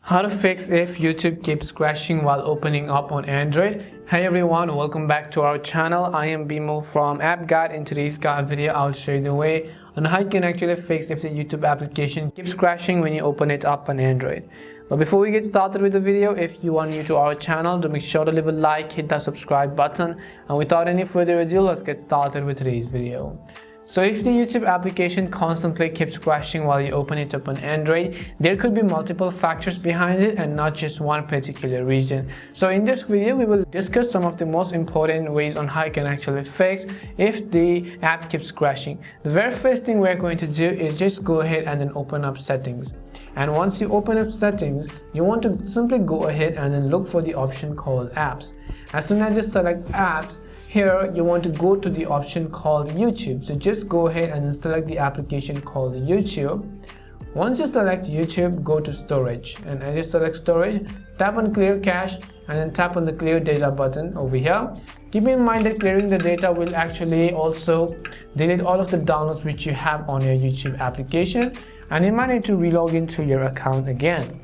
How to fix if YouTube keeps crashing while opening up on Android. Hey everyone, welcome back to our channel. I am Bimo from App Guide. In today's guide video, I'll show you the way on how you can actually fix if the YouTube application keeps crashing when you open it up on Android. But before we get started with the video, if you are new to our channel, do make sure to leave a like, hit that subscribe button, and without any further ado, let's get started with today's video. So if the YouTube application constantly keeps crashing while you open it up on Android, there could be multiple factors behind it and not just one particular reason. So in this video, we will discuss some of the most important ways on how you can actually fix if the app keeps crashing. The very first thing we're going to do is just go ahead and then open up settings. And once you open up settings, you want to simply go ahead and then look for the option called apps. As soon as you select apps, here you want to go to the option called YouTube. So just go ahead and then select the application called YouTube. Once you select YouTube, go to storage, and as you select storage, tap on clear cache and then tap on the clear data button over here. Keep in mind that clearing the data will actually also delete all of the downloads which you have on your YouTube application, and you might need to relog into your account again.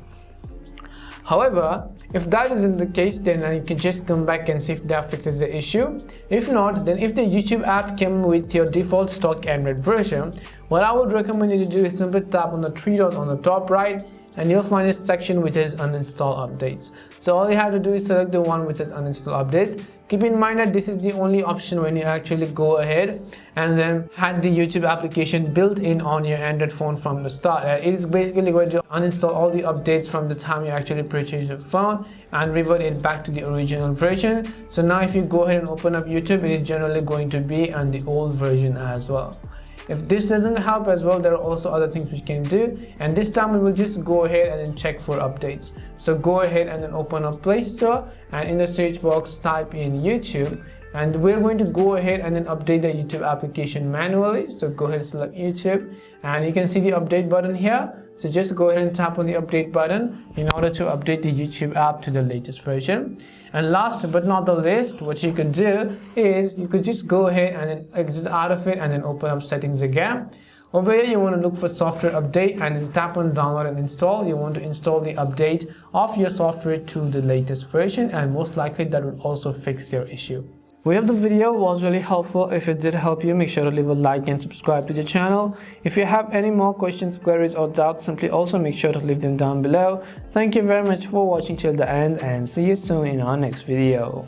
However, if that isn't the case, then you can just come back and see if that fixes the issue. If not, then if the YouTube app came with your default stock Android version, what I would recommend you to do is simply tap on the three dots on the top right, and you'll find a section which is Uninstall Updates. So all you have to do is select the one which says Uninstall Updates. Keep in mind that this is the only option when you actually go ahead and then had the YouTube application built in on your Android phone from the start. It is basically going to uninstall all the updates from the time you actually purchase your phone and revert it back to the original version. So now if you go ahead and open up YouTube, it is generally going to be on the old version as well. If this doesn't help as well, there are also other things we can do, and this time we will just go ahead and then check for updates. So go ahead and then open up Play Store, and in the search box type in YouTube, and we're going to go ahead and then update the YouTube application manually. So go ahead and select YouTube, and you can see the update button here. So just go ahead and tap on the update button in order to update the YouTube app to the latest version. And last but not the least, what you could do is you could just go ahead and then exit out of it and then open up settings again. Over here, you want to look for software update and then tap on download and install. You want to install the update of your software to the latest version, and most likely that will also fix your issue. We hope the video was really helpful. If it did help you, make sure to leave a like and subscribe to the channel. If you have any more questions, queries or doubts, simply also make sure to leave them down below. Thank you very much for watching till the end, and see you soon in our next video.